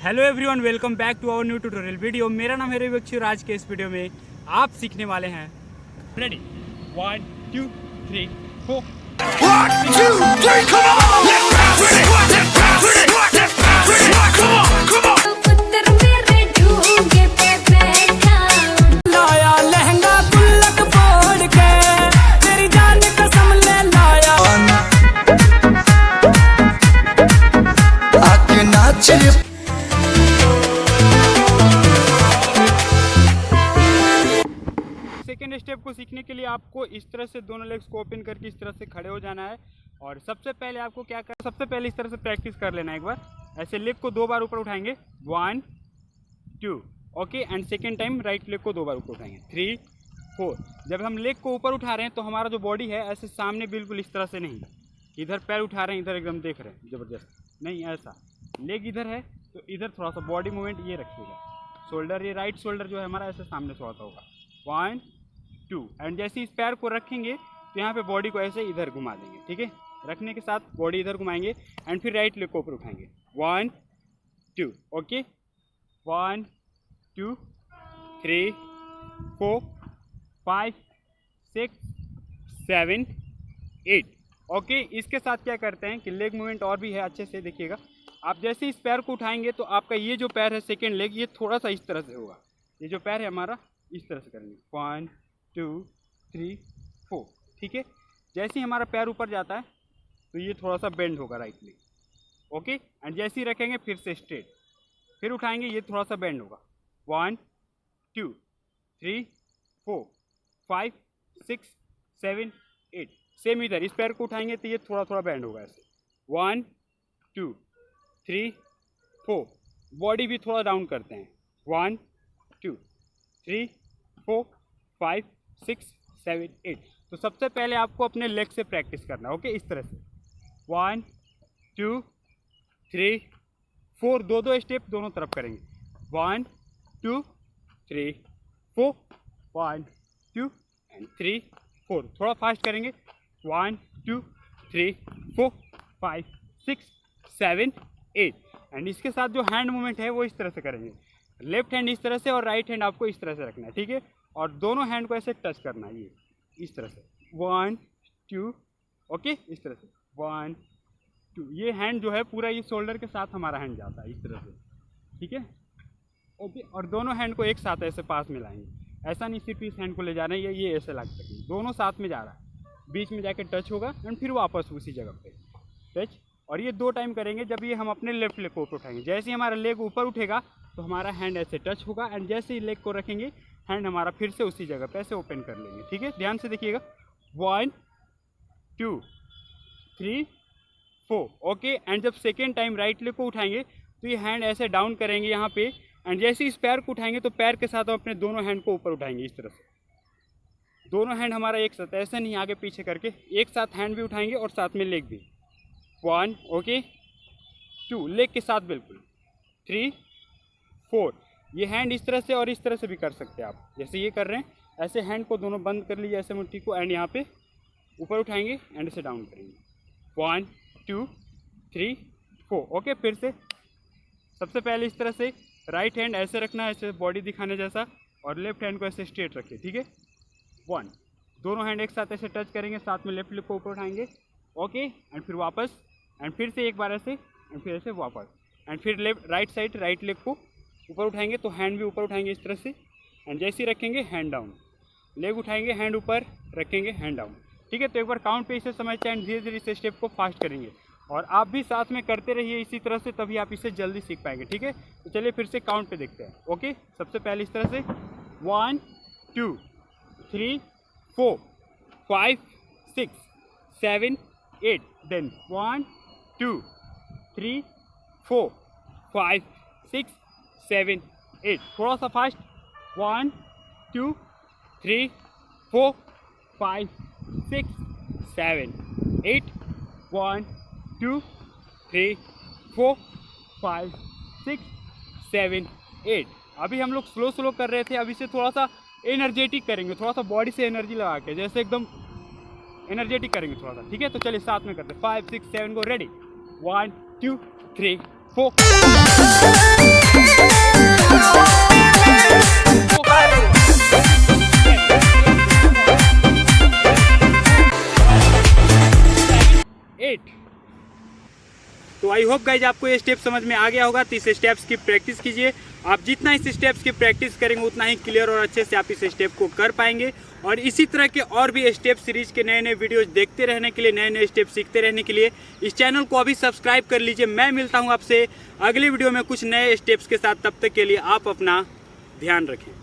Hello everyone, welcome back to our new tutorial video. मेरा नाम है रविवक्षी और आज के इस वीडियो में आप सीखने वाले हैं ready 1 2 3 4 1 2 3 come on let's bounce with it let's bounce with it let's bounce with it come on पुत्र मेरे ढूंढे पे बैठा लाया लहंगा गुल्लक फोड़ के तेरी जान कसम ले लाया आके नाच सेकेंड स्टेप को सीखने के लिए आपको इस तरह से दोनों लेग्स को ओपन करके इस तरह से खड़े हो जाना है। और सबसे पहले आपको क्या करना, सबसे पहले इस तरह से प्रैक्टिस कर लेना है। एक बार ऐसे लेग को 2 बार ऊपर उठाएंगे 1 2 okay, and second time right leg को 2 बार ऊपर उठाएंगे 3 4। जब हम लेग को ऊपर उठा रहे हैं तो हमारा जो बॉडी है ऐसे सामने बिल्कुल इस तरह से नहीं, इधर पैर उठा रहे हैं, इधर एकदम देख रहे हैं ज़बरदस्त नहीं, ऐसा लेग इधर है तो इधर थोड़ा सा बॉडी मूवमेंट ये रखिएगा। शोल्डर, ये राइट शोल्डर जो है हमारा ऐसे सामने थोड़ा सा होगा 1 2। एंड जैसे इस पैर को रखेंगे तो यहाँ पे बॉडी को ऐसे इधर घुमा देंगे, ठीक है। रखने के साथ बॉडी इधर घुमाएंगे एंड फिर राइट लेग को ऊपर उठाएंगे 1 2 ओके, 1 2 3 4 5 6 7 8 ओके। इसके साथ क्या करते हैं कि लेग मूवमेंट और भी है, अच्छे से देखिएगा। आप जैसे इस पैर को उठाएंगे तो आपका ये जो पैर है सेकेंड लेग, ये थोड़ा सा इस तरह से होगा। ये जो पैर है हमारा इस तरह से करेंगे 1 2 3 4, ठीक है। जैसे ही हमारा पैर ऊपर जाता है तो ये थोड़ा सा बेंड होगा राइट लेग ओके। एंड जैसे ही रखेंगे फिर से स्ट्रेट, फिर उठाएंगे ये थोड़ा सा बेंड होगा 1 2 3 4 5 6 7 8। सेम इधर इस पैर को उठाएंगे तो ये थोड़ा थोड़ा बेंड होगा ऐसे 1 2 3 4। बॉडी भी थोड़ा डाउन करते हैं 1 2 3 4 5 6 7 8। तो सबसे पहले आपको अपने लेग से प्रैक्टिस करना है ओके, इस तरह से 1 2 3 4। दो स्टेप दोनों तरफ करेंगे 1 2 3 4 1 2 एंड 3 4। थोड़ा फास्ट करेंगे 1 2 3 4 5 6 7 8। एंड इसके साथ जो हैंड मूवमेंट है वो इस तरह से करेंगे, लेफ्ट हैंड इस तरह से और राइट हैंड आपको इस तरह से रखना है, ठीक है। और दोनों हैंड को ऐसे टच करना है, ये इस तरह से 1 2 ओके, इस तरह से 1 2। ये हैंड जो है पूरा ये शोल्डर के साथ हमारा हैंड जाता है इस तरह से, ठीक है ओके। और दोनों हैंड को एक साथ ऐसे पास मिलाएंगे, ऐसा नहीं सिर्फ इस हैंड को ले जा रहे हैं, ये ऐसे लग सकेंगे, दोनों साथ में जा रहा है, बीच में जाके टच होगा एंड फिर वापस उसी जगह पे टच। और ये 2 टाइम करेंगे जब ये हम अपने लेफ्ट लेग को ऊपर उठाएंगे। जैसे ही हमारा लेग ऊपर उठेगा तो हमारा हैंड ऐसे टच होगा एंड जैसे ही लेग को रखेंगे हैंड हमारा फिर से उसी जगह पे ऐसे ओपन कर लेंगे, ठीक है। ध्यान से देखिएगा 1 2 3 4 ओके। एंड जब सेकेंड टाइम राइट लेग को उठाएंगे तो ये हैंड ऐसे डाउन करेंगे यहाँ पे एंड जैसे इस पैर को उठाएंगे तो पैर के साथ हम अपने दोनों हैंड को ऊपर उठाएंगे इस तरह से। दोनों हैंड हमारा एक साथ, ऐसे नहीं आगे पीछे करके, एक साथ हैंड भी उठाएंगे और साथ में लेग भी 1 ओके 2 लेग के साथ बिल्कुल 3 4। ये हैंड इस तरह से और इस तरह से भी कर सकते हैं आप, जैसे ये कर रहे हैं ऐसे हैंड को दोनों बंद कर लीजिए ऐसे मुट्ठी को एंड यहाँ पे ऊपर उठाएंगे एंड इसे डाउन करेंगे 1 2 3 4 ओके। फिर से सबसे पहले इस तरह से राइट हैंड ऐसे रखना है, ऐसे बॉडी दिखाने जैसा, और लेफ्ट हैंड को ऐसे स्ट्रेट रखिए, ठीक है 1। दोनों हैंड एक साथ ऐसे टच करेंगे, साथ में लेफ्ट लेग को ऊपर उठाएंगे ओके एंड फिर वापस एंड फिर से एक बार ऐसे एंड फिर ऐसे वापस एंड फिर left right side right leg को ऊपर उठाएंगे तो हैंड भी ऊपर उठाएंगे इस तरह से एंड जैसे ही रखेंगे हैंड डाउन, लेग उठाएंगे हैंड ऊपर रखेंगे हैंड डाउन, ठीक है। तो एक बार काउंट पे इसे समझते हैं एंड धीरे धीरे इस स्टेप को फास्ट करेंगे और आप भी साथ में करते रहिए इसी तरह से, तभी आप इसे जल्दी सीख पाएंगे, ठीक है। तो चलिए फिर से काउंट पे देखते हैं ओके। सबसे पहले इस तरह से 1 2 3 4 5 6 7 8। देन 1 2 3 4 5 6 7 8। थोड़ा सा फास्ट 1 2 3 4 5 6 7 8 1 2 3 4 5 6 7 8। अभी हम लोग स्लो कर रहे थे, अब इसे थोड़ा सा एनर्जेटिक करेंगे, थोड़ा सा बॉडी से एनर्जी लगा के, जैसे एकदम एनर्जेटिक करेंगे थोड़ा सा, ठीक है। तो चलिए साथ में करते हैं 5 6 7 को रेडी 1 2 3 4। 8। तो आई होप गाइज आपको ये स्टेप समझ में आ गया होगा। तो इस स्टेप्स की प्रैक्टिस कीजिए। आप जितना इस स्टेप्स की प्रैक्टिस करेंगे उतना ही क्लियर और अच्छे से आप इस स्टेप को कर पाएंगे। और इसी तरह के और भी स्टेप सीरीज के नए नए वीडियोस देखते रहने के लिए, नए नए स्टेप सीखते रहने के लिए इस चैनल को अभी सब्सक्राइब कर लीजिए। मैं मिलता हूँ आपसे अगले वीडियो में कुछ नए स्टेप्स के साथ। तब तक के लिए आप अपना ध्यान रखें।